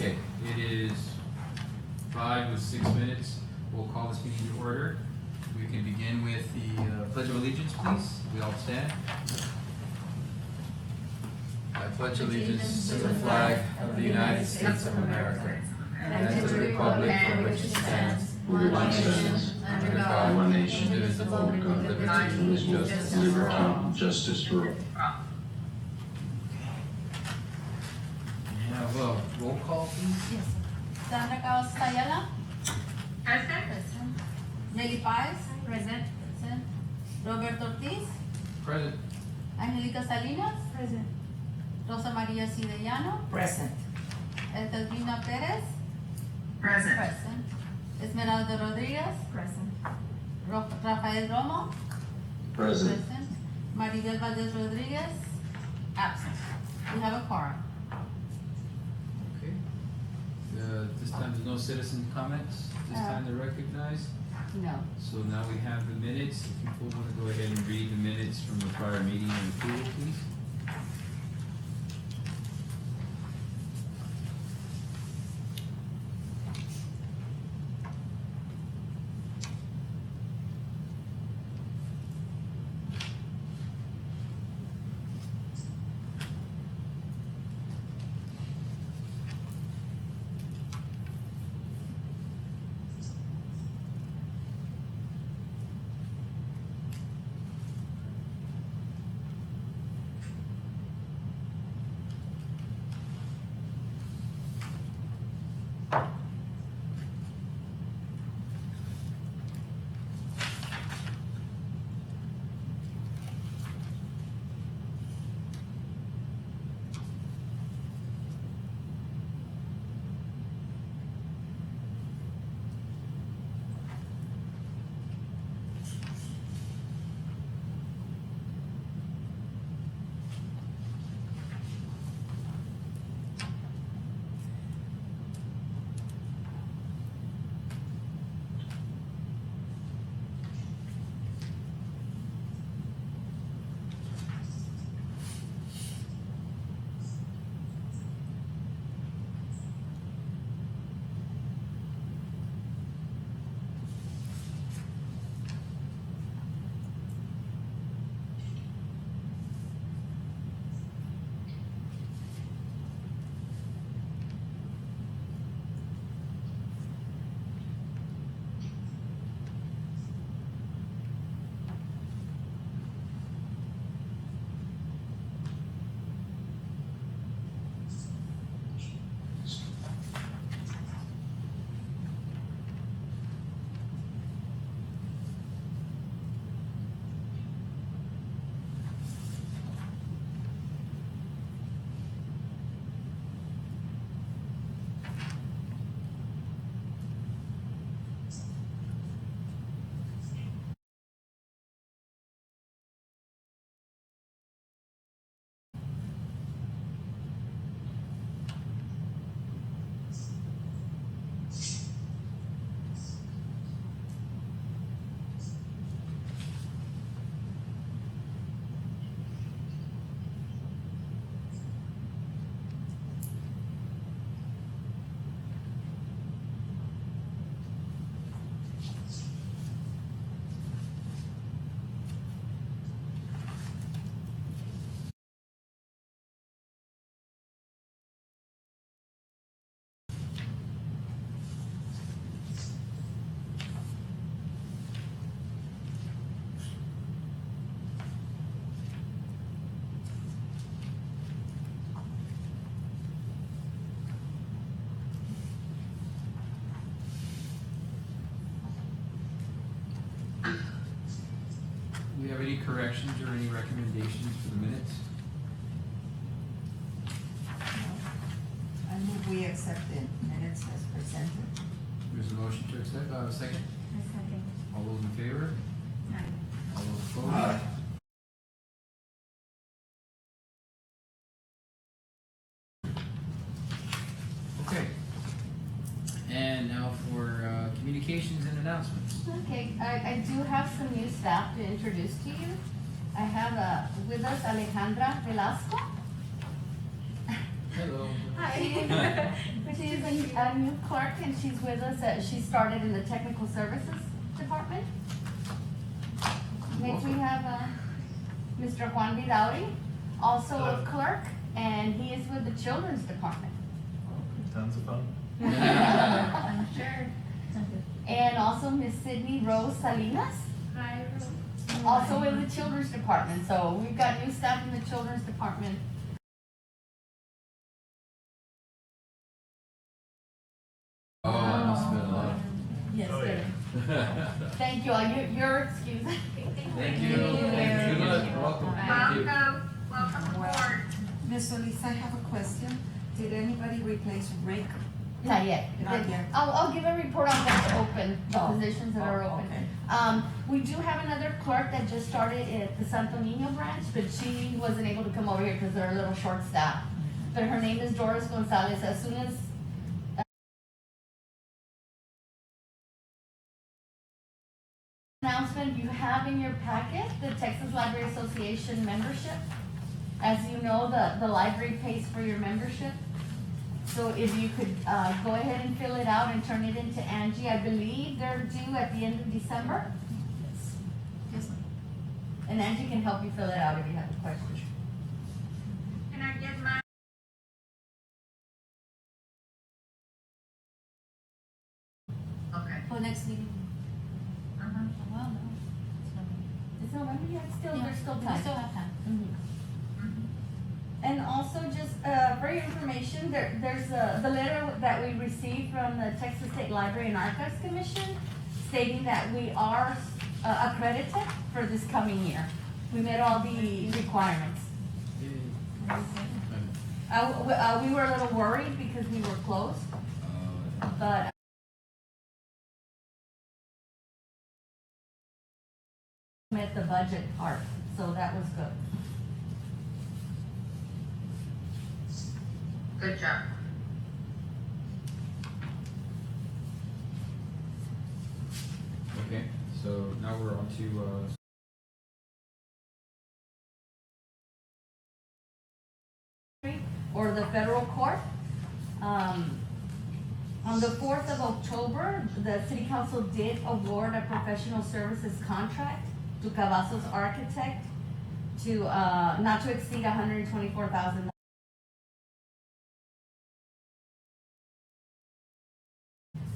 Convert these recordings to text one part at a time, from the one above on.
Okay, it is 5 with 6 minutes. We'll call this meeting to order. We can begin with the Pledge of Allegiance, please. We all stand. I pledge allegiance to the flag of the United States of America and to the republic for which it stands, one nation, under God, one nation, indivisible, with liberty and justice for all. We have a roll call, please. Yes. Sandra Caos Ayala. Present. Nelly Paz. Present. Roberto Ortiz. Present. Angelica Salinas. Present. Rosa Maria Cidellano. Present. Etelvina Perez. Present. Present. Esmeralda Rodriguez. Present. Rafael Romo. Present. Maribel Valdez Rodriguez. Absent. We have a quorum. Okay. This time there's no citizen comments. This time they're recognized. No. So now we have the minutes. If people want to go ahead and read the minutes from the prior meeting and approval, please. Do we have any corrections or any recommendations for the minutes? I move we accept the minutes as presented. There's a motion to accept. Do I have a second? Second. All those in favor? All those opposed? Aye. Okay. And now for communications and announcements. Okay, I do have some new staff to introduce to you. I have with us Alejandra Velasco. Hello. Hi. She's a new clerk and she's with us. She started in the technical services department. Next we have Mr. Juan Vidauri, also a clerk, and he is with the children's department. Tons of fun. I'm sure. And also Miss Sydney Rose Salinas, Hi, Rose. also in the children's department. So we've got new staff in the children's department. Oh, I must have been a lot. Yes, Oh, good. yeah. Thank you. Your excuse. Thank you. Good luck. Welcome. Thank you. Welcome aboard. Ms. Solis, I have a question. Did anybody replace Rick? Not yet. Not yet. I'll give a report on what's open, the Oh. positions that are Oh, open. okay. We do have another clerk that just started at the Santo Niño branch, but she wasn't able to come over here because they're a little short staffed. But her name is Doris Gonzalez. As soon as announcement you have in your packet, the Texas Library Association membership. As you know, the library pays for your membership. So if you could, go ahead and fill it out and turn it into Angie, I believe they're due at the end of December. Yes. And Angie can help you fill it out if you have a question. Can I get my? Okay. For next meeting. Uh-huh. Well, no. It's November, yeah, it's still, there's still time. have time. Mhm. And also just, for your information, there's the letter that we received from the Texas State Library and Archives Commission stating that we are accredited for this coming year. We met all the requirements. We were a little worried because we were closed, but met the budget part, so that was good. Good job. Okay, so now we're on to, Or the federal court. On the 4th of October, the city council did award a professional services contract to Cavazos Architect to, not to exceed $124,000.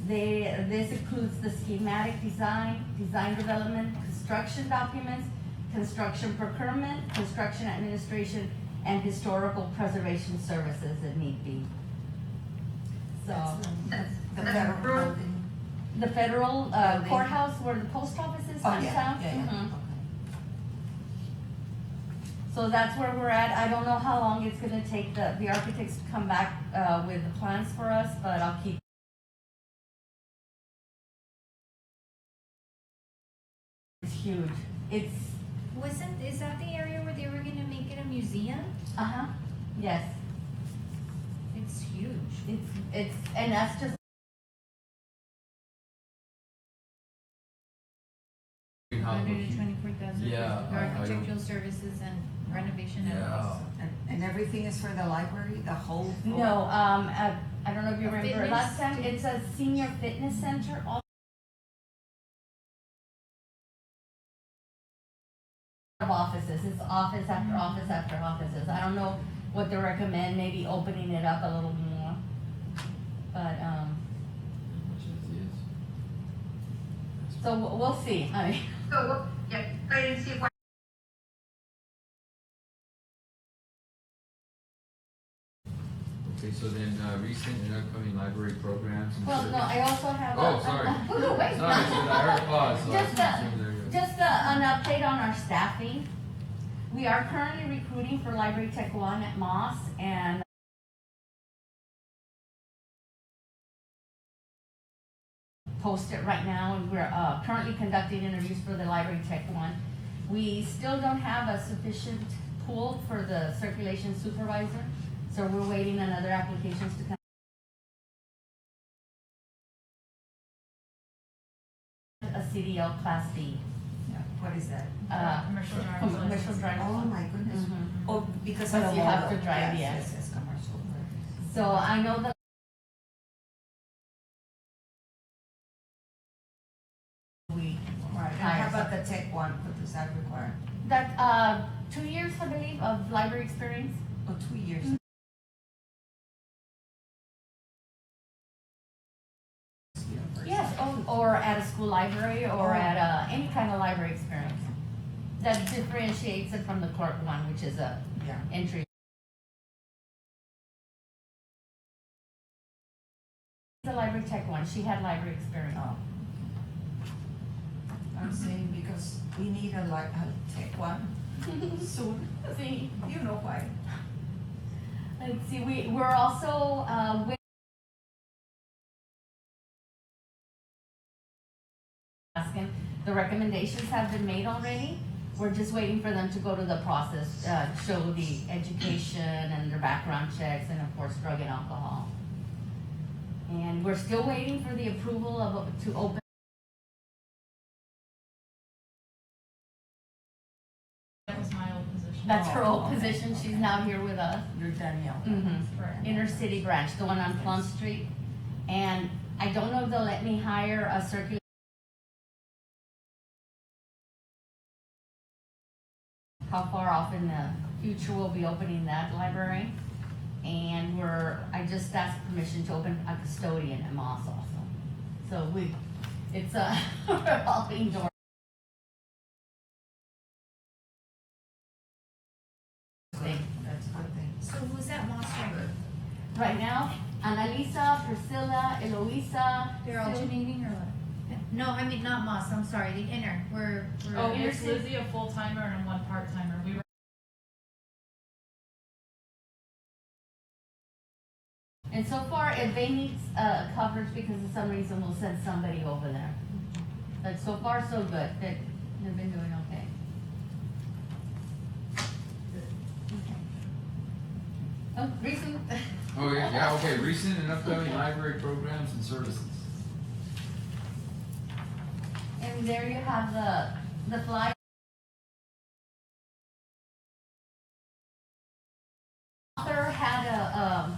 This includes the schematic design, design development, construction documents, construction procurement, construction administration, and historical preservation services if need be. So, The That's federal approved. building. the federal Building. courthouse where the post office is Oh, downtown. yeah, yeah, Mhm. okay. So that's where we're at. I don't know how long it's gonna take the architects to come back, with the plans for us, but I'll keep. It's huge. It's, Is that the area where they were gonna make it a museum? uh-huh, yes. It's huge. And that's just, $124,000 Yeah, for I don't- architectural services and renovation and Yeah. also. And everything is for the library, the whole floor? no, I don't know if you A remember, fitness last time, it's a senior fitness center, all of offices, it's office after office after offices. I don't know what they recommend, maybe opening it up a little more. But, so we'll see, I mean. So, yeah, I didn't see what. okay, so then, recent and upcoming library programs and. Well, no, I also have. Oh, sorry. Wait. Sorry, so I heard pause, so I Just, assumed there you go. just an update on our staffing. We are currently recruiting for Library Tech One at Moss and post it right now, and we're currently conducting interviews for the Library Tech One. We still don't have a sufficient pool for the circulation supervisor, so we're waiting on other applications to come. A CDL Class B, Yeah, what is that? Commercial driver's commercial license. driver's Oh, license. my goodness. Mhm. Oh, because But of the you have logo. to drive, yes. Yes, commercial. So I know that we, Right, and how about the tech one, what does that require? that, 2 years, I believe, of library experience. Oh, 2 years. Yes, or at a school library or at any kind of library experience. That differentiates it from the clerk one, which is a Yeah. entry. The library tech one, she had library experience. Oh. I'm saying because we need a tech one soon. See, You know why? let's see, we're also, asking, the recommendations have been made already. We're just waiting for them to go to the process, show the education and their background checks and of course drug and alcohol. And we're still waiting for the approval to open. That was my old position. That's her old okay. position, she's now here with us. You're Danielle. Mm-hmm. Inner City branch, the one on Plum Street. And I don't know if they'll let me hire a circular. How far off in the future we'll be opening that library. And I just asked permission to open a custodian at Moss also. So it's a revolving door. Thing. That's a good thing. So who's that monster? Right now, Annalisa, Priscilla, Eloisa. They're alternating or what? No, I mean, not Moss, I'm sorry, the inner, we're. Oh, Inner it's City. Lizzie, a full-timer and one part-timer. We were And so far, if they need coverage because of some reason, we'll send somebody over there. But so far, so good. They've been doing okay. Oh, recent. Oh, yeah, okay, recent and upcoming library programs and services. And there you have the flyer. Author had a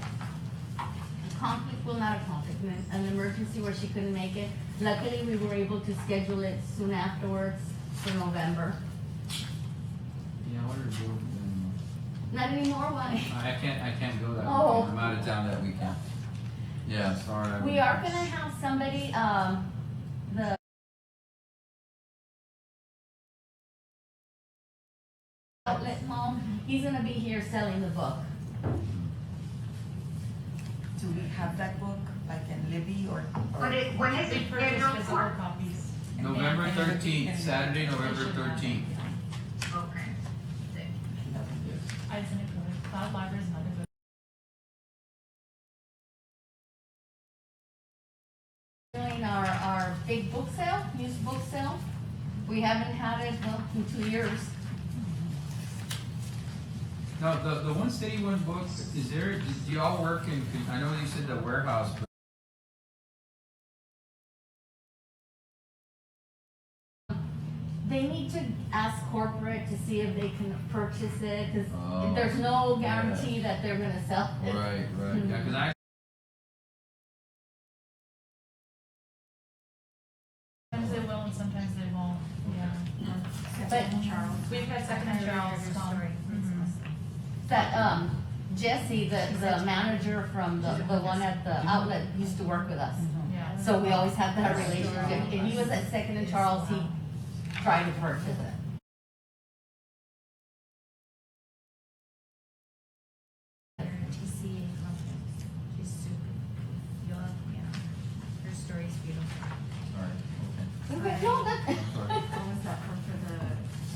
conflict, well, not a conflict, an emergency where she couldn't make it. Luckily, we were able to schedule it soon afterwards for November. Yeah, I wonder if you'll, Not anymore, why? I can't go that Oh. weekend, I'm out of town that weekend. Yeah, sorry. We are gonna have somebody, the outlet mall, he's gonna be here selling the book. Do we have that book, like in Libby or? When is we it purchased scheduled physical for? copies. November 13th, Saturday, November Should have. 13th. Okay. I sent it to her. Cloud Library is another good. Doing our big book sale, used book sale. We haven't had it, well, in 2 years. Now, the One City One book, is there, do y'all work in, I know you said the warehouse, but They need to ask corporate to see if they can purchase it, cause Oh, there's no guarantee that they're gonna sell it. right, yeah, cause I, Sometimes they will and sometimes they won't, yeah. But We've had Second and Charles come. Mhm. that, Jesse, the manager from the one at the outlet used to work with us. Yeah. So we always had that relationship. If he was at Second and Charles, he tried to purchase it. TCA conference, she's super, you'll, yeah, her story's beautiful. sorry, Okay, no, that, sorry.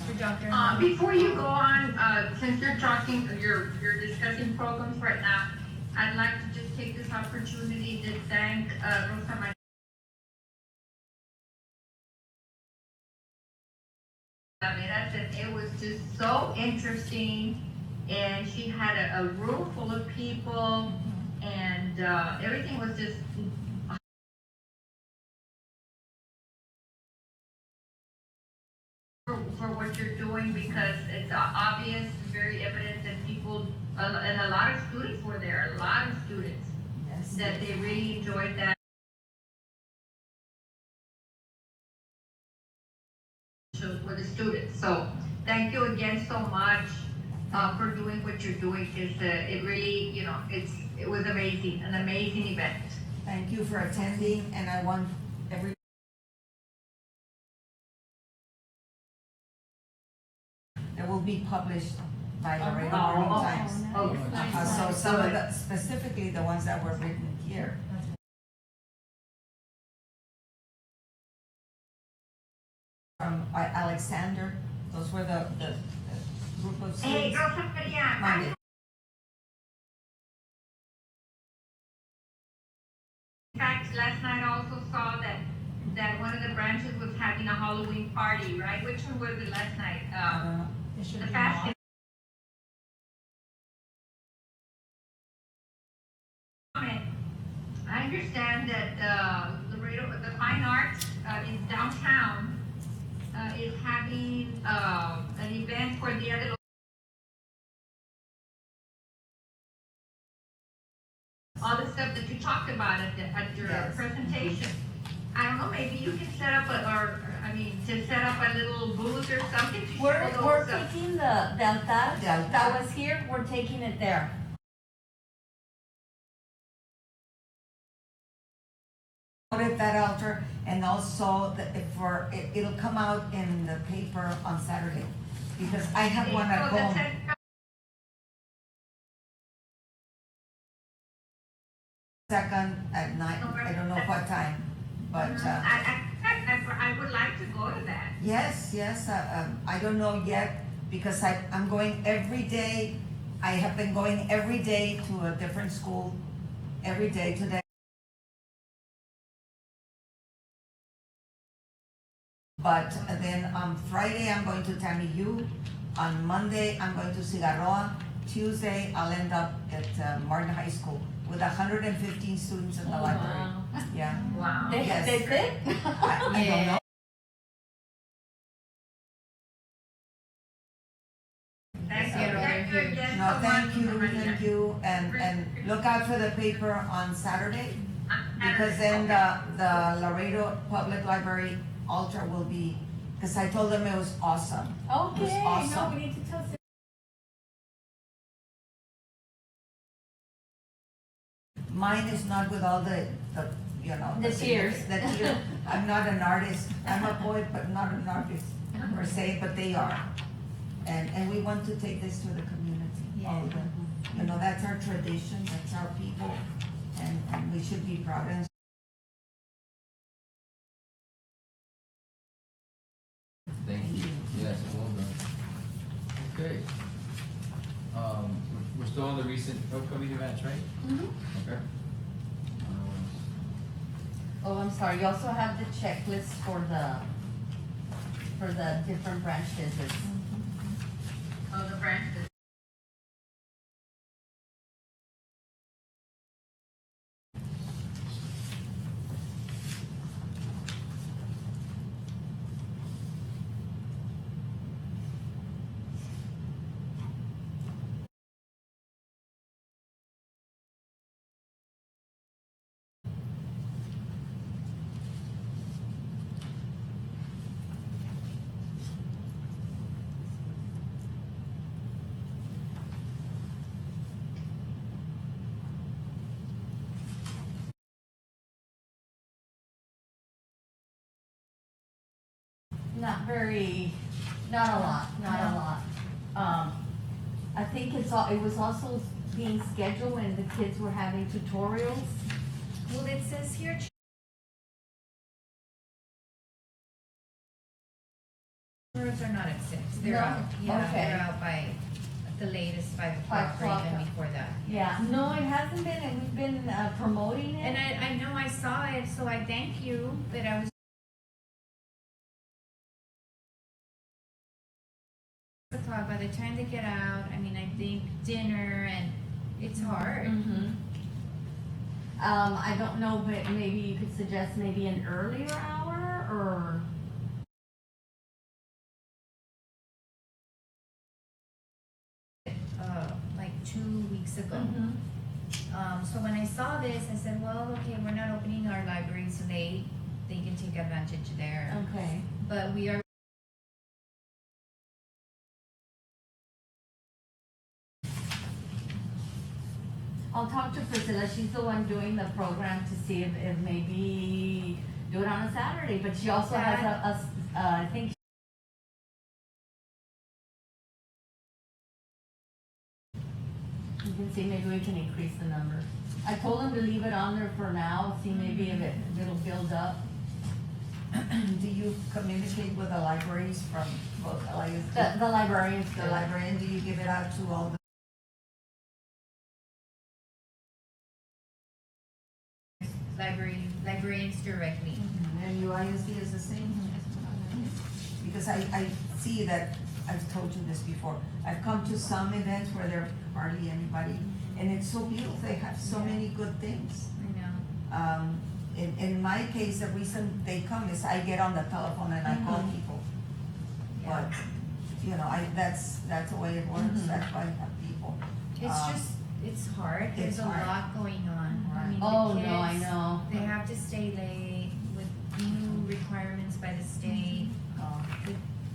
For Dr. Before you go on, since you're talking, you're discussing programs right now, I'd like to just take this opportunity to thank, Rosa Maria. Taveras, and it was just so interesting, and she had a room full of people, and, everything was just for what you're doing, because it's obvious, very evident that people and a lot of students were there, a lot of students, Yes. that they really enjoyed that. For the students, so thank you again so much, for doing what you're doing, because, it really, you know, it was amazing, an amazing event. Thank you for attending, and I want every. It will be published by Laredo Morning Times. Oh, So some of the, specifically the ones that were written here. From Alexander, those were the group of Hey, students. Rosa Maria, Monday. in fact, last night I also saw that one of the branches was having a Halloween party, right? Which one was it last night? It should The be fast. more. I understand that, Laredo, the Fine Arts, in downtown, is having, an event for the other. All the stuff that you talked about at your Yes. presentation. I don't know, maybe you can set up to set up a little booth or something to show We're those, taking the altar The altar. that was here, we're taking it there. At that altar, and also it'll come out in the paper on Saturday, because I have one at So the home. Second at night, I don't know what time, but, I would like to go to that. yes, I don't know yet, because I'm going every day. I have been going every day to a different school, every day today. But then on Friday, I'm going to TAMIU. On Monday, I'm going to Cigarroa. Tuesday, I'll end up at Martin High School with 115 students in the library. Wow. Yeah. Wow. Yes. They fit? I don't know. Thank you again No, so much. thank you, and look out for the paper on Saturday, because then the Laredo Public Library altar will be, because I told them it was awesome. Okay, no, awesome. we need to tell. Mine is not with all the The tears. The tears. I'm not an artist. I'm a poet, but not an artist per se, but they are. And we want to take this to the community. All the, that's our tradition, that's our people, and we should be proud. And Thank you. Yes, well done. Okay. We're still on the recent upcoming events, right? Okay. Oh, I'm sorry, you also have the checklist for the different branch visits. Oh, the branches. Not a lot. I think it was also being scheduled when the kids were having tutorials. Well, it says here. Tours are not at 6. They're No? out. Yeah, Okay. they're out by at the latest 5 o'clock, 5 or o'clock. even before that. Yeah, no, it hasn't been, and we've been promoting And it. I know I saw it, so I thank you, but I was. O'clock, by the time they get out, I mean, I think dinner and it's hard. Mhm. I don't know, but maybe you could suggest maybe an earlier hour, or? Like 2 weeks ago. Mm-hmm. So when I saw this, I said, well, okay, we're not opening our library, so they can take advantage there. Okay. But we are. I'll talk to Priscilla, she's the one doing the program to see if maybe do it on a Saturday, but she also has I think. You can see, maybe we can increase the number. I told him to leave it on there for now, see maybe if it'll build up. Do you communicate with the libraries from both LISD? The librarians, The librarian, do you give it out to all the? Librarians directly. And UISD is the same? Because I see that, I've told you this before, I've come to some events where there hardly anybody, and it's so beautiful, they have so many good things. I know. In my case, the reason they come is I get on the telephone and I call people. But, you know, that's the way it works, that's why I have people. It's hard, It's there's a hard. lot going on. I mean, the Oh, no, I kids, know. They have to stay late with new requirements by the state.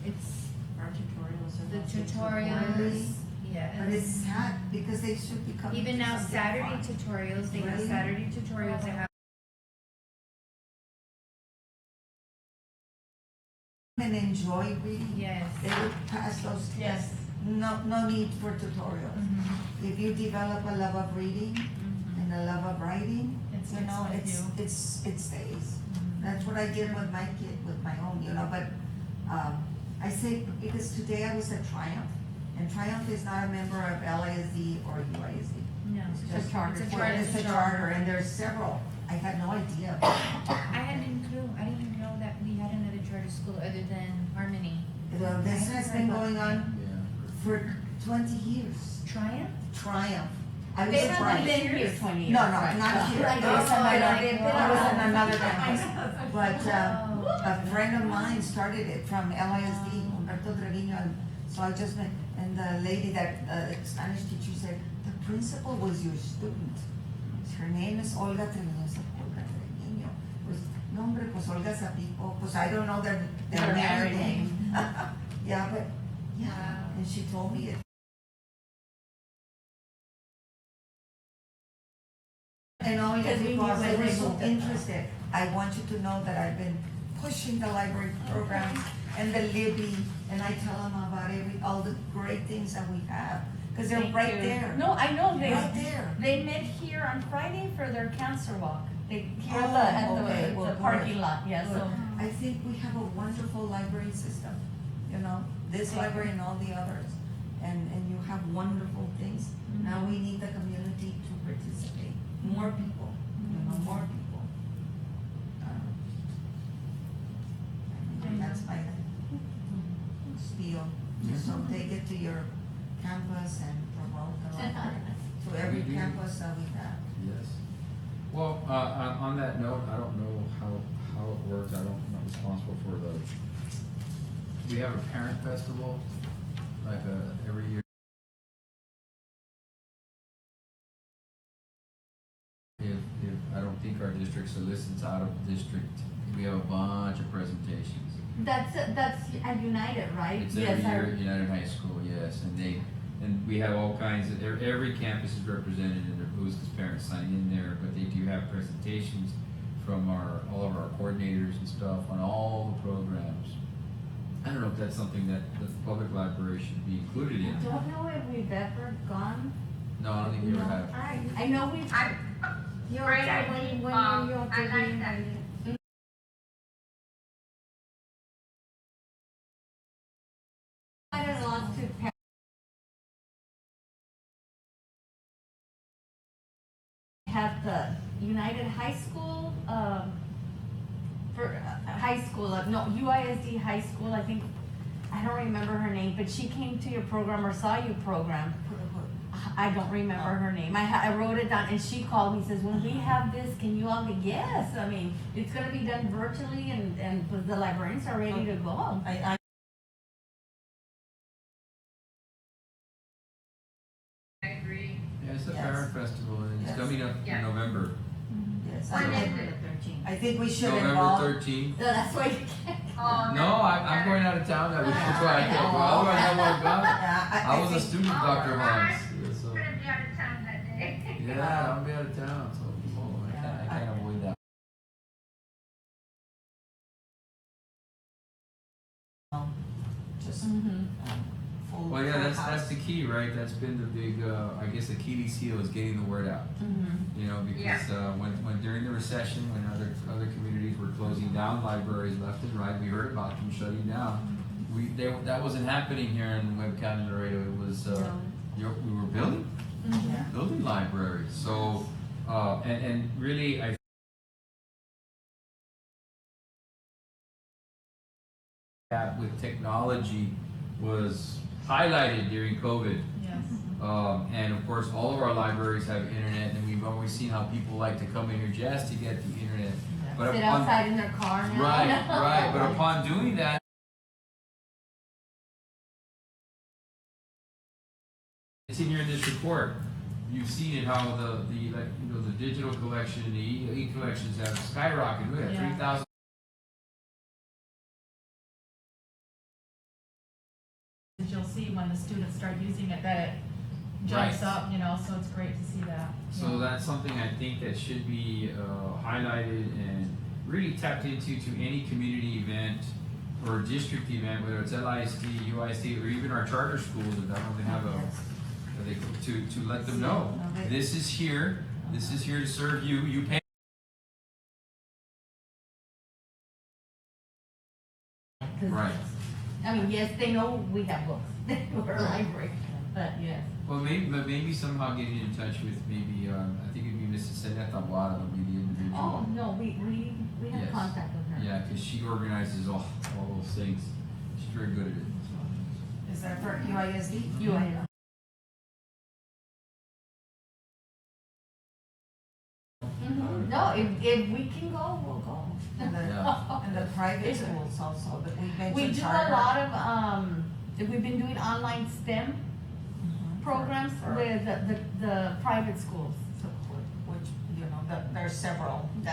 It's Our tutorials are the not good. tutorials, Really? yeah. But it's sad, because they should be coming. Even to now, something Saturday fun. tutorials, they have Really? Saturday tutorials, they have. And enjoy reading. Yes. They would pass those tests. Yes. No need for tutorials. Mhm. If you develop a love of reading Mhm. and a love of writing, It's you know, with you. it stays. Mhm. That's what I did with my kid, with my own, you know, but, I say, because today I was at Triumph, and Triumph is not a member of LISD or UISD. No. It's a just charter. It's a Well, charter. it's a charter, and there's several. I had no idea. I hadn't clue, I didn't even know that we had another charter school other than Harmony. This has been going on Yeah. for 20 years. Triumph? Triumph. I was They haven't surprised. been here 20 years. No, no, right? not here. Like, I was oh, in like, another wow. campus. But a friend of mine started it from LISD, Humberto Treviño, and so I just met, and the lady that, Spanish teacher said, the principal was your student. Her name is Olga Treviño. I said, Olga Treviño. Pues, no, hombre, pues Olga Zapico, pues I don't know their Their married married name. Yeah, but, yeah, Wow. and she told me it. And all Because we because knew I when was they so moved it. interested. I want you to know that I've been pushing the library programs and the Libby, and I tell them about all the great things that we have, because they're Thank right you. there. No, I know, Right there. they met here on Friday for their cancer walk. They, here Oh, at okay, the well, parking good. lot, yeah, so. I think we have a wonderful library system, you know, this library and all the others, and you have wonderful things. Now we need the community to participate, more people, you know, more people. And that's my spiel, so take it to your campus and promote the library, to every campus that we have. Yes. Well, on that note, I don't know how it works, I'm not responsible for we have a parent festival, like, every year. If, I don't think our district solicits out of district, we have a bunch of presentations. That's at United, right? It's Yes, every I- year at United High School, yes, and we have all kinds of, every campus is represented in their booths, because parents sign in there, but they do have presentations from all of our coordinators and stuff on all the programs. I don't know if that's something that the public library should be included in. I don't know if we've ever gone. No, I don't think we ever have. I know we've. Great idea. I like that. Quite a lot to have the United High School, for high school, no, UISD High School, I think, I don't remember her name, but she came to your program or saw your program. I don't remember her name. I wrote it down and she called me, says, when we have this, can you all be, yes, I mean, it's gonna be done virtually and the librarians are ready to go. I I agree. the Yes. Parent Festival, and it's Yes. coming up Yeah. in November. Yes, When is November it? the 13th. I think we should November involve. 13th. So that's why you can't. Oh, No, I'm going out of town that week, that's why I can't go. Otherwise I would have gone. Yeah, I was a think- student of Dr. Hans, so, I'm gonna be out of town that day. yeah, I'll be out of town, so, I can't avoid that. Just, Mhm. full. Well, yeah, full that's house. the key, right? That's been the big, I guess, Achilles heel is getting the word out. Mhm. You know, because when during the recession, when other communities were closing down libraries left and right, we heard about them shutting down. That wasn't happening here in Webb County, Laredo. It was we were building Yeah. libraries. So and really, I that with technology was highlighted during COVID. Yes. And of course, all of our libraries have internet, and we've always seen how people like to come in here just to get the internet. But Sit upon, outside in their car now. right. But upon doing that, it's in here in this report. You've seen it how the digital collection, the e-collections have skyrocketed. We have Yeah. 3,000. You'll see when the students start using it, that it jumps Right. up, so it's great to see that. So Yeah. that's something I think that should be highlighted and really tapped into to any community event or district event, whether it's LISD, UISD, or even our charter schools that don't really have to let them know this is here. This is here to serve you. You pay. Right. I mean, yes, they know we have books. We're a library, but yes. Well, maybe somehow getting in touch with maybe I think it'd be Mrs. Seneta Wada would be the individual. Oh, no, we have Yes. contact with her. Yeah, because she organizes all those things. She's very good at it. Is that for UISD? You are. Mhm. No, if we can go, we'll go. And the, Yeah. and the private schools also, but we mentioned We do a charter. lot of, we've been doing online STEM Mhm. programs For- with the private schools. So, which, there's several. The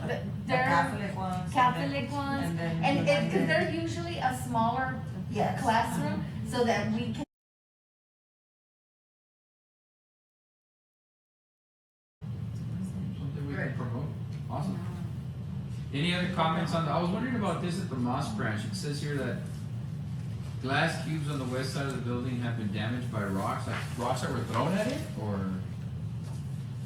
The they're Catholic ones. and Catholic then- ones, And then. and because then- they're usually a smaller Yes. classroom, so that we can. Something we can promote. Awesome. Any other comments on I was wondering about this at the Moss branch. It says here that glass cubes on the west side of the building have been damaged by rocks. Like rocks that were thrown at it, or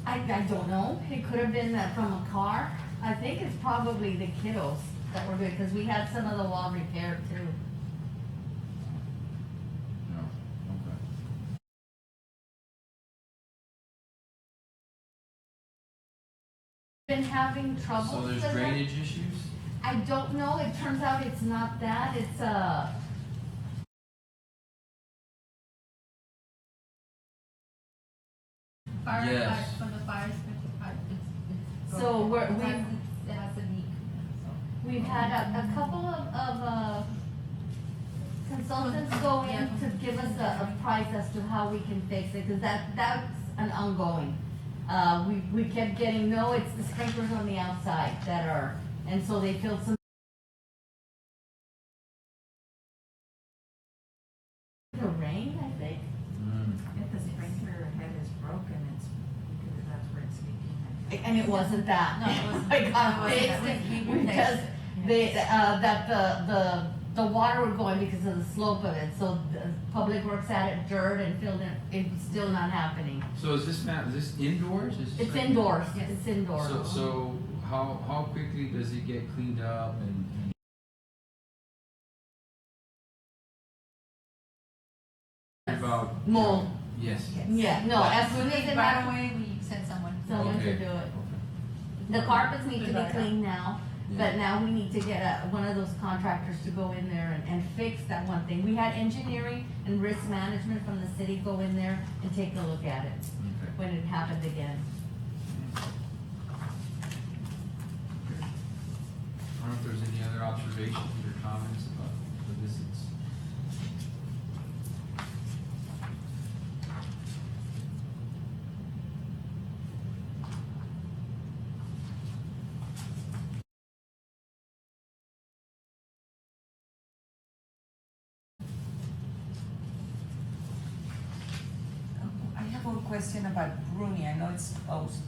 I don't know, it could have been from a car. I think it's probably the kiddos that were good, because we had some of the wall repaired too. no? Okay. Been having trouble. So there's with it. drainage issues. I don't know, it turns out it's not that, it's Fire, Yes. from the fire it's So we're- it has a leak, so. we've had a couple of consultants go in to give us a price as to how we can fix it, because that's an ongoing. We kept getting, no, it's the sprinklers on the outside that are, and so they filled some. The rain, I think. If the sprinkler head is broken, it's because that's where it's leaking. And it wasn't that. No, it wasn't. I got It fixed wasn't it that. because they, that the water were going because of the slope of it, so the Public Works added dirt and filled it, it's still not happening. So is this indoors? Is this It's like- indoors, it's indoors. So how quickly does it get cleaned up and about Mold. Yes. Yeah, no, as soon as it Right happens, away, we send someone. someone Okay. to do it. The carpets need to be Right. cleaned now, but Yeah. now we need to get one of those contractors to go in there and fix that one thing. We had engineering and risk management from the city go in there and take a look at it Okay. when it happened again. I don't know if there's any other observations or comments about the visits. question about Bruni. I know it's closed,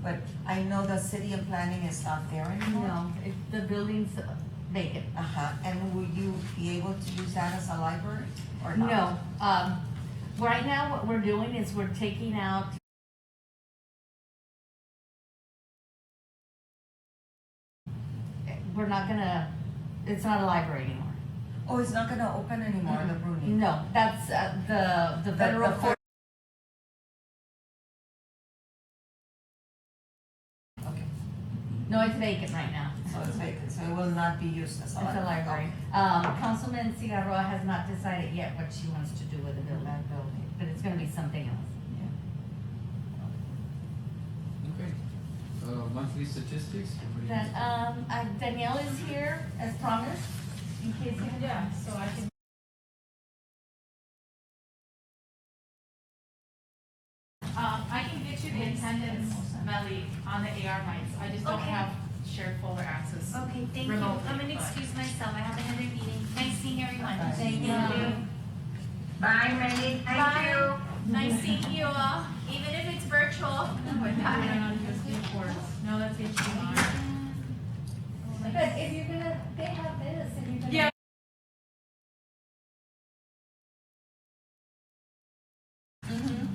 but I know the city of planning is not there anymore. No, the building's vacant. Uh-huh, and will you be able to use that as a library or not? No, right now what we're doing is we're taking out. We're not gonna, it's not a library anymore. Oh, it's not gonna open anymore, the Bruni? No, that's, the federal court. Okay, No, it's vacant right now. so it's vacant, so it will not be used as It's a a library? library. Councilman Cigarroa has not decided yet what she wants to do with the building, but it's gonna be something else. Okay. Monthly statistics? Then, Danielle is here as promised, in case you. Yeah, so I can. I can get you the attendance, Melly, on the AR mics. I just don't Okay. have shared folder access. Okay, thank you. Remotely, I'm gonna but- excuse myself. I have another meeting. Nice seeing everyone. Thank you. Bye, Melly, thank Bye. you. Nice seeing you all, even if it's virtual. Wait, they're on USB ports. No, that's HDMI. But if you're gonna, they have this, if you're gonna. Yeah. Mhm.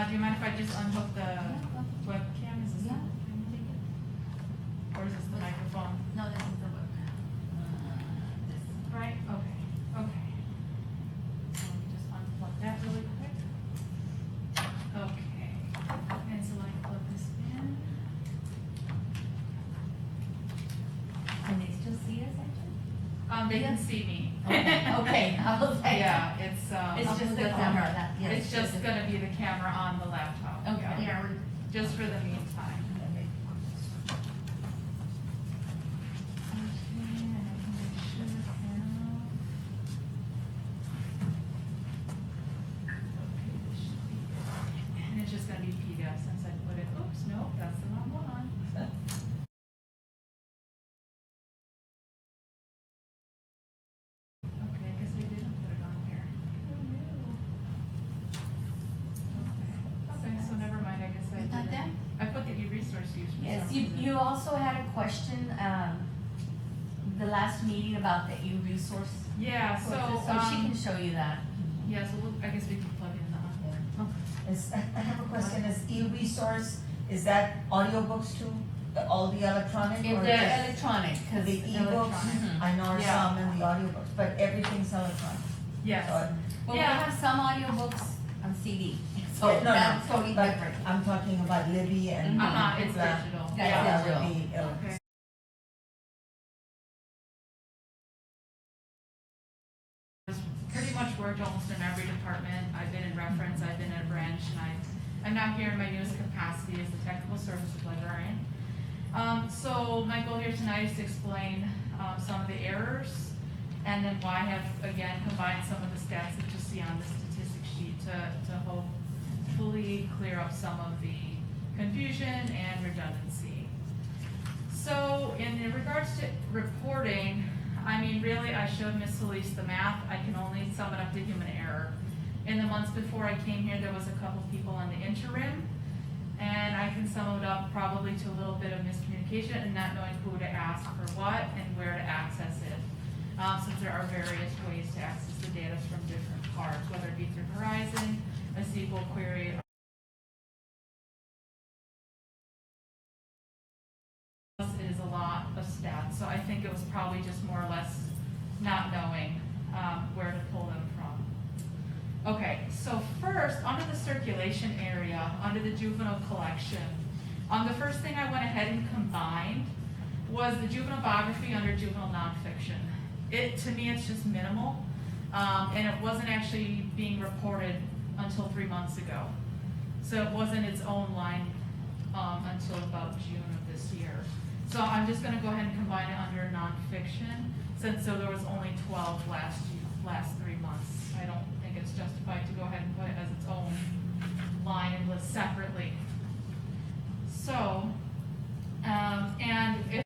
Do you mind if I just unhook the webcam? Is this? Yeah. Can you take it? Or is this the microphone? No, this is the book. Right, okay, okay. So let me just unplug that really quick. Okay, and so I plug this in. Can they still see us actually? They can Yes. see me. Okay, I was like. Yeah, it's It's just the camera, that, yes. It's just gonna be the camera on the laptop. Okay. Yeah, just for the meantime. And it's just gonna be PDF since I put it, oops, no, that's the wrong one. Okay, I guess I didn't put it on here. Okay, so never mind, I guess I Not didn't. there? I put the e-resource use for Yes, some you, reason. you also had a question, the last meeting about the e-resource. Yeah, so, So she can show you that. yeah, so I guess we can plug in the. I have a question, is e-resource, is that audiobooks too, all the electronic? If or they're just electronic, cause The it's ebooks, electronic. I know are Yeah. some in the audiobooks, but everything's electronic. Yes, So, Well, we Yeah. have some audiobooks on CD, so Yeah, no, that's no, totally but different. I'm talking about Libby and. it's Blah. digital. That's Yeah. That digital. would be, Okay. Pretty much worked almost in every department. I've been in reference, I've been at a branch, and I'm now here in my newest capacity as the technical services librarian. So my goal here tonight is to explain, some of the errors, and then why I have, again, combined some of the stats that you see on the statistic sheet to hopefully clear up some of the confusion and redundancy. So in regards to reporting, I mean, really, I showed Ms. Solis the math. I can only sum it up to human error. In the months before I came here, there was a couple people on the interim, and I can sum it up probably to a little bit of miscommunication and not knowing who to ask for what and where to access it. Since there are various ways to access the data from different parts, whether it be through Horizon, a SQL query, it is a lot of stats, so I think it was probably just more or less not knowing where to pull them from. Okay, so first, under the circulation area, under the juvenile collection, the first thing I went ahead and combined was the juvenile biography under juvenile nonfiction. To me, it's just minimal, and it wasn't actually being reported until 3 months ago. So it wasn't its own line until about June of this year. So I'm just gonna go ahead and combine it under nonfiction, since so there was only 12 last 3 months. I don't think it's justified to go ahead and put it as its own line and list separately. So, and if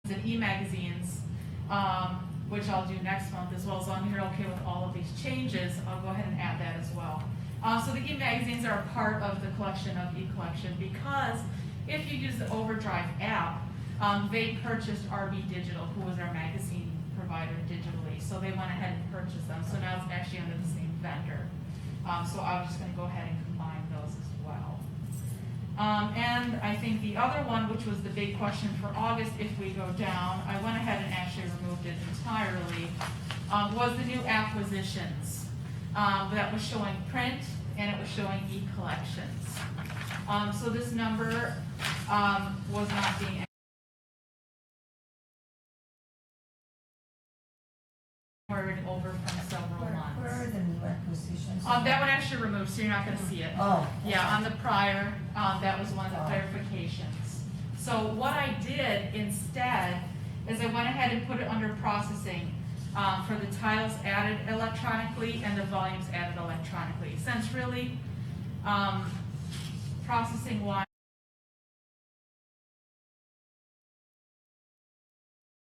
and e-magazines, which I'll do next month as well. As long as you're okay with all of these changes, I'll go ahead and add that as well. So the e-magazines are a part of the collection of e-collection because if you use the Overdrive app, they purchased RB Digital, who was our magazine provider digitally. So they went ahead and purchased them. So now it's actually under the same vendor. So I was just going to go ahead and combine those as well. And I think the other one, which was the big question for August, if we go down, I went ahead and actually removed it entirely, was the new acquisitions. That was showing print and it was showing e-collections. So this number was not being carried over from several months. Where are the new acquisitions? That one actually removed, so you're not gonna see it. Oh. Yeah, on the prior, that was one of the clarifications. So what I did instead is I went ahead and put it under processing for the titles added electronically and the volumes added electronically. Since really, processing wise,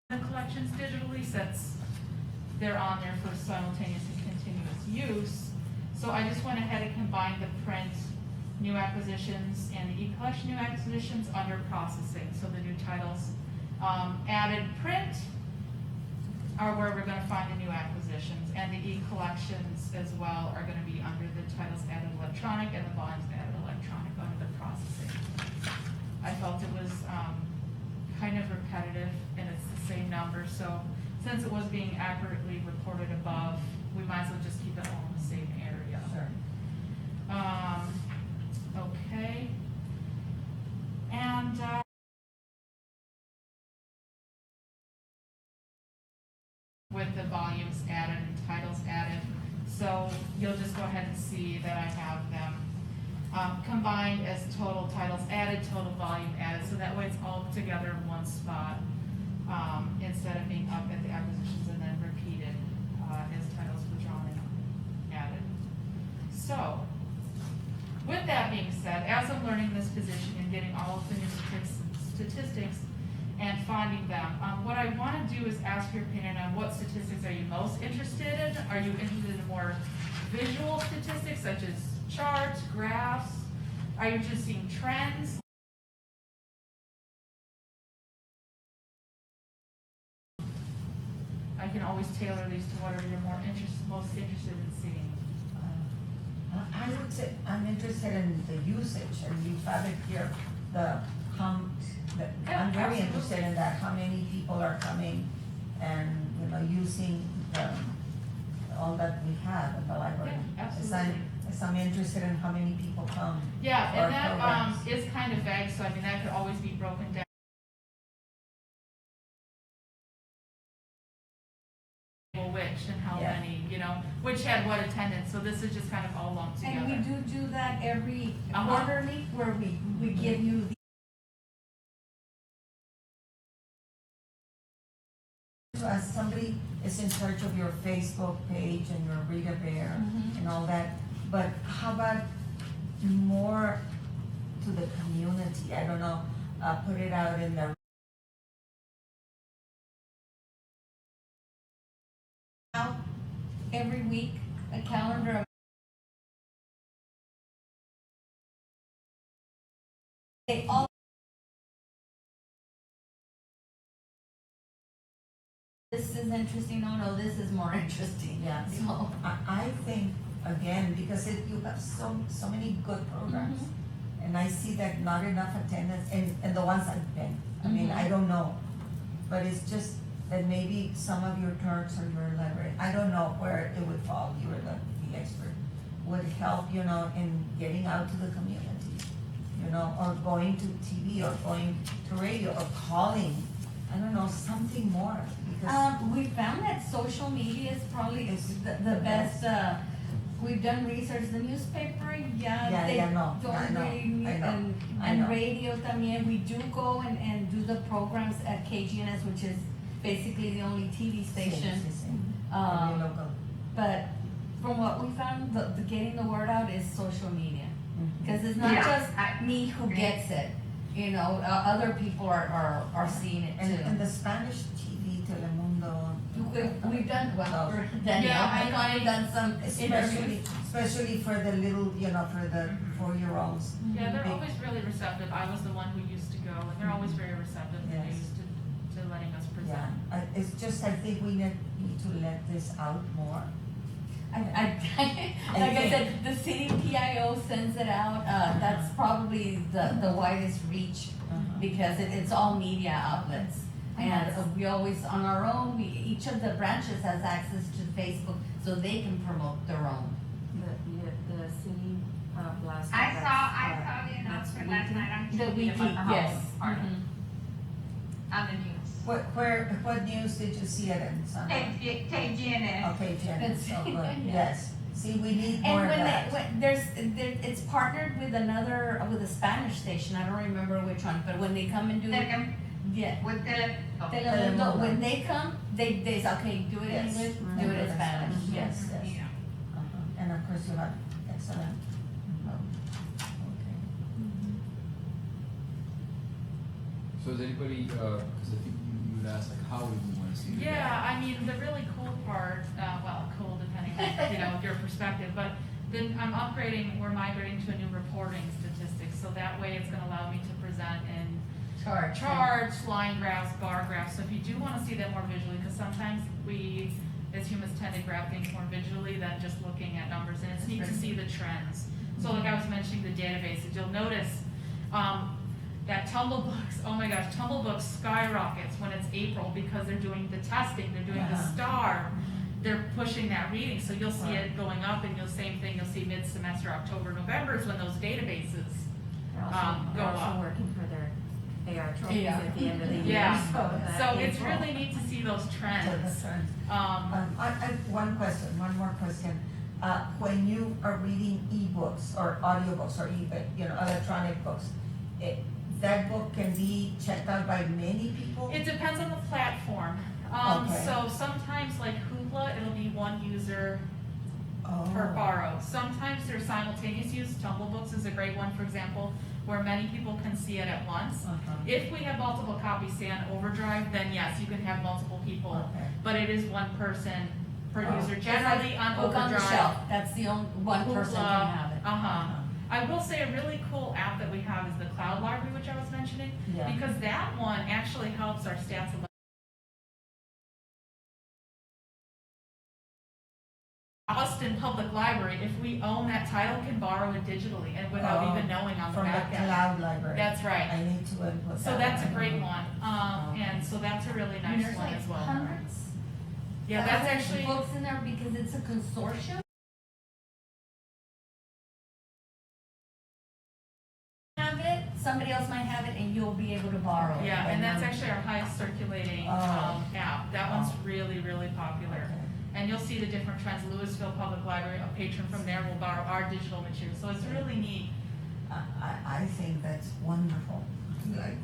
the collections digitally, since they're on there for simultaneous and continuous use. So I just went ahead and combined the print new acquisitions and the e-collection new acquisitions under processing. So the new titles added print are where we're going to find the new acquisitions, and the e-collections as well are going to be under the titles added electronic and the volumes added electronic under the processing. I felt it was kind of repetitive and it's the same number, so since it was being accurately reported above, we might as well just keep it all in the same area. Sure. Okay. And with the volumes added and titles added, so you'll just go ahead and see that I have them combined as total titles added, total volume added, so that way it's all together in one spot. Instead of being up at the acquisitions and then repeated as titles withdrawn and added. So, with that being said, as I'm learning this position and getting all of the new statistics and finding them, what I want to do is ask your opinion on what statistics are you most interested in? Are you interested in more visual statistics such as charts, graphs? Are you just seeing trends? I can always tailor these to whatever you're most interested in seeing. I would say I'm interested in the usage, and you have it here, I'm very interested in that, how many people are coming and, using all that we have in the library. Yeah, absolutely. As I'm interested in how many people come. Yeah, for and that programs. is kind of vague, so I mean, that could always be broken down. Which and how Yeah. many, which had what attendance, so this is just kind of all lumped together. And we do that every Uh-huh. quarterly, where we give you As somebody is in charge of your Facebook page and your Reader Bear Mhm. and all that, but how about more to the community? I don't know, put it out in the every week a calendar of they all this is interesting, no, this is more interesting. Yeah. So, I think, again, because you have so many good programs, and I see that not enough attendance, and the ones I've been, I mean, Mhm. I don't know, but it's just that maybe some of your clerks or your library, I don't know where it would fall, you're the expert, would help, in getting out to the community, or going to TV, or going to radio, or calling, I don't know, something more, because. we found that social media is probably the best, we've done research, the newspaper, they no, don't I know, really, I know, I and know. radio también, we do go and do the programs at KGNS, which is basically the only TV station. Sí, sí, sí. Um, Very local. But from what we found, the getting the word out is social media. Mhm. Cause it's not Yeah, just me who gets it, other people are seeing it And too. the Spanish TV, Telemundo. We've done, well, Oh. Danielle, Yeah, I I've finally done some Especially, especially for the little, for the 4-year-olds. Yeah, they're Big- always really receptive. I was the one who used to go, and they're always very receptive and Yes. used to letting us Yeah, present. it's just, I think we need to let this out more. like I said, the city PIO sends it out, that's probably the widest reach, because it's all media outlets. And we always, on our own, each of the branches has access to Facebook, so they can promote their own. The city, blast. I saw the announcement last night on The TV wiki, about the yes. Halloween party Mhm. on the news. What news did you see it in, Sandra? KGNN. Okay, Jen, It's- so good, yeah. yes. See, we need And more of when that. it's partnered with with a Spanish station, I don't remember which one, but when they come and do it, yeah. With Telemundo. Telemundo, when they come, they say, okay, do it in Yes. English, do it in Spanish, Mhm. yes. Yes. Yeah. And of course you have, excellent. Okay. So is anybody, because I think you would ask, like, how would you want to see it? Yeah, I mean, the really cool part, well, cool depending on, your perspective, but then I'm we're migrating to a new reporting statistics, so that way it's gonna allow me to present in charts, line graphs, bar graphs, so if you do wanna see that more visually, because sometimes we, as humans, tend to grab things more visually than just looking at numbers, and it's neat to see the trends. So like I was mentioning the databases, you'll notice, that Tumblebooks, oh my gosh, Tumblebooks skyrockets when it's April because they're doing the testing, they're doing the Uh-huh. STAR, they're pushing that reading, so you'll see Right. it going up, and same thing, you'll see mid-semester, October, November is when those databases, go They're also up. working for their AR trophies Yeah. at the end of the year. Yeah. that So it's April. really neat to see those So trends. that's right. Um, One more question. When you are reading ebooks or audiobooks or electronic books, that book can be checked out by many people? It depends on the platform. Okay. So sometimes like Hoopla, it'll be one user Oh. per borrow. Sometimes there's simultaneous use. Tumblebooks is a great one, for example, where many people can see it at once. Uh-huh. If we have multiple copies, say on Overdrive, then yes, you can have multiple people, Okay. but it is one person per Oh. user. Generally on Book on the Overdrive. shelf, that's the only, one person Hoopla, can have it. Uh-huh. I will say a really cool app that we have is the Cloud Library, which I was mentioning, Yeah. because that one actually helps our stats a lot. Austin Public Library, if we own that title, can borrow it digitally and without Oh, even knowing on the From the back end. cloud library. That's right. I need to input that. So that's a one. great one, and so that's a really And nice there's one like as well. hundreds. Yeah, that's thousands of actually, books in there because it's a consortium. Have it, somebody else might have it, and you'll be able to borrow it. yeah, and that's actually our highest circulating, Oh. app. That one's really, really popular. Okay. And you'll see the different trends. Louisville Public Library, a patron from there will borrow our digital material, so it's really neat. I think that's wonderful. Like,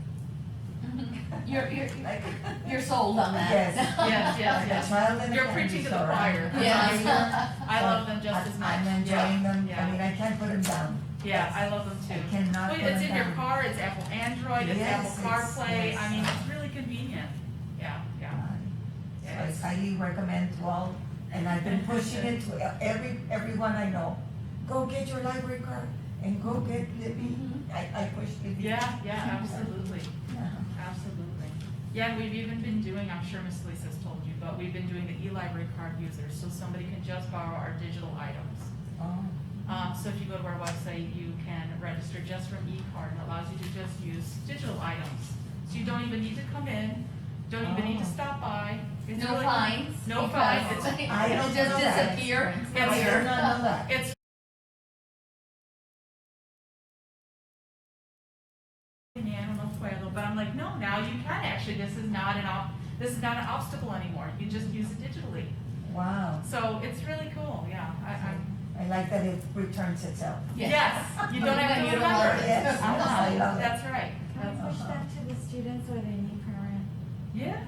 You're sold on that. Yes. Yes, yes, like a yes. child in a You're candy preaching to the store. choir. Yes. I love them just as much. I'm enjoying them, Yeah. I mean, I can't put them down. Yeah, I love them too. I cannot Well, put it's them in your down. car, it's Apple Android, it's Yes, Apple CarPlay, yes. I mean, it's really convenient. Yeah, yeah. So I Yes. highly recommend to all, and I've been pushing it to everyone I know. Go get your library card and go get Libby. I push Libby. Yeah, yeah, absolutely, Yeah. absolutely. Yeah, and we've even been doing, I'm sure Miss Lisa's told you, but we've been doing the e-library card users, so somebody can just borrow our digital items. Oh, So if you go to our website, you can register just from e-card, and it allows you to just use digital items. So you don't even need to come in, don't even need to Oh. stop by. It's No really- fines. No because fines, it's, I It'll don't just know that. disappear. I It's- did not know that. it's but I'm like, no, now you can actually, this is not an obstacle anymore, you just use it digitally. Wow, So it's really cool, yeah, I like that it returns itself. yes, you don't have to You don't remember. worry. Yes, Uh-huh. I love it. That's right, Can we push that to the students or they need parent? yeah.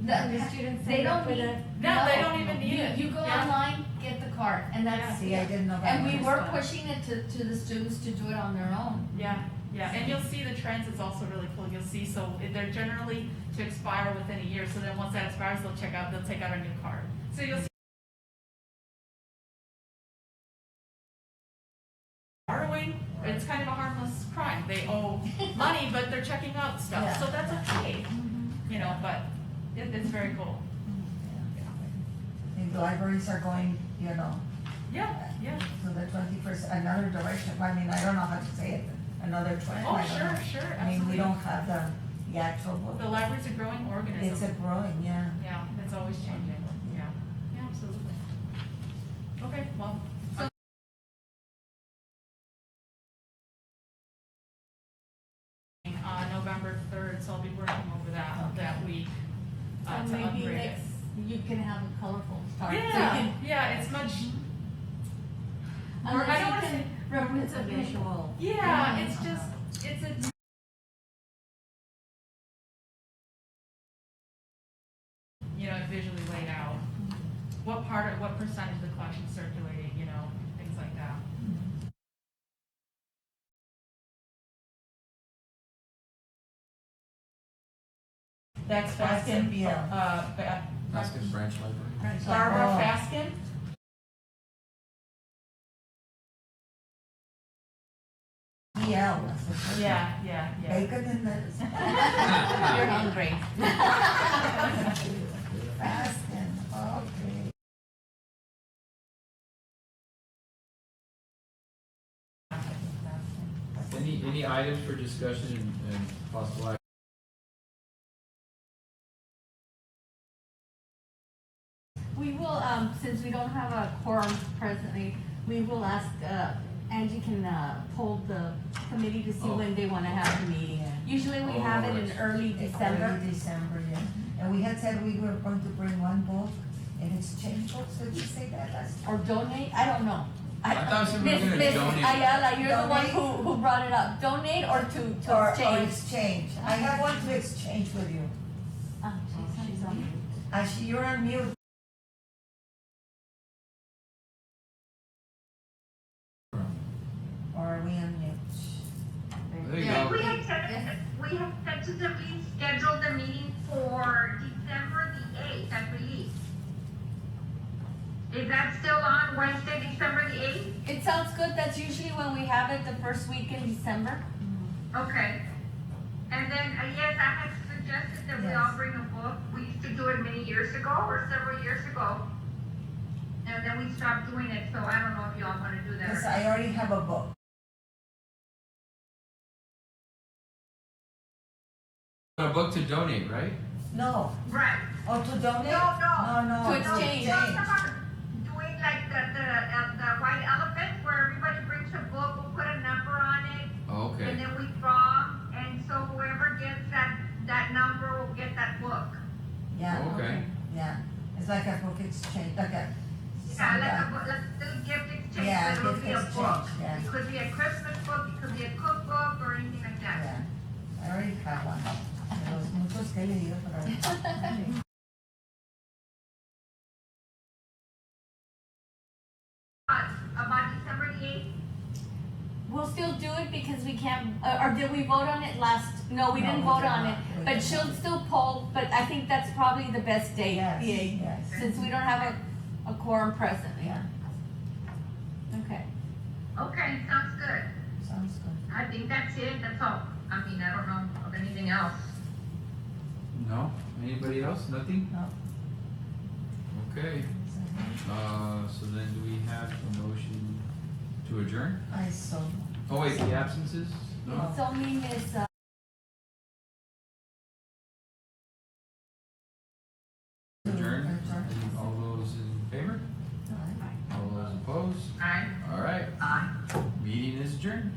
The students They sign up don't for need. the. No, they don't even need it. You go Yeah. online, get the card, and that's. See, I didn't know that. And we one. were pushing it to the students to do it on their own. Yeah, Yeah, and you'll see the trends, it's also really cool, you'll see, so they're generally to expire within a year, so then once that expires, they'll take out a new card. So you'll see borrowing, it's kind of a harmless crime, they owe money, but they're checking out stuff, Yeah. so that's okay, you know, but it's very cool. And the libraries are going, you know, Yeah, yeah, to the 21st, another direction. I mean, I don't know how to say it, another trend. oh, I don't know. sure, I mean, we absolutely. don't have the actual book. The library's a growing organism. It's a growing, yeah. Yeah, it's always changing, yeah, yeah, absolutely. Okay, well, so. November 3rd, so I'll be working over that week, So to maybe upgrade it. next, you can have a colorful start. So you Yeah, can- yeah, it's much, or I Unless don't you wanna can say, reference a visual. yeah, it's just, it's a. You know, visually laid out, what percentage of the collection circulating, you know, things like that. That's Faskin, BL. Baskin Branch Library. Barbara Oh. Faskin. BL. was the first one. Yeah. Bacon and lettuce. You're hungry. Fasting, okay. Any items for discussion and possible action? We will, since we don't have a quorum presently, we will ask, Angie can, poll the committee to see Oh. when they wanna have the meeting. Yeah. Usually we have it in early December. Early December, yeah. And we had said we were going to bring one book and exchange books. Did we say that last time? Or donate, I don't know. I thought we were gonna Miss donate. Ayala, you're the one Donate? who brought it up. Donate or to Or exchange? exchange. I have one to exchange with you. Ah, she's on mute. You're on mute. Or are we on mute? There you Yeah, go. we have tentatively scheduled the meeting for December the 8th, I believe. Is that still on Wednesday, December the 8th? It sounds good. That's usually when we have it, the first week in December. Okay. And then, yes, I had suggested that we Yes. all bring a book. We used to do it many years ago, or several years ago. And then we stopped doing it, so I don't know if y'all wanna do that. Because or- I already have a book. A book to donate, right? No. Right. Oh, to donate? No. No, To exchange. No, it's about doing like the white elephant, where everybody brings a book, we'll put a number on it, Oh, and okay. then we draw, and so whoever gets that number will get that book. Yeah, Okay. yeah. It's like a book exchange, like a. Yeah, like a book, like a little gift exchange, Yeah, but it'll gift be a book. exchange, yeah. It could be a Christmas book, it could be a cookbook, or anything like that. Yeah, I already have one. De los muchos que he leído, pero. About December the 8th? We'll still do it because we can't, or did we vote on it last? No, we No, didn't we vote did on not. it. We But did she'll not. still poll, but I think that's probably the best date, Yes, PA, yes. since we don't have a quorum presently. Yeah, Okay. Okay, sounds good. sounds good. I think that's it, that's all. I mean, I don't know of anything else. No? Anybody else? Nothing? No. Okay. So then do we have a motion to adjourn? I saw. Oh wait, the absences? No? So me, Miss, Adjourn? Adjourn. All those in favor? All right. All those opposed? Aye. All right, Aye. meeting is adjourned.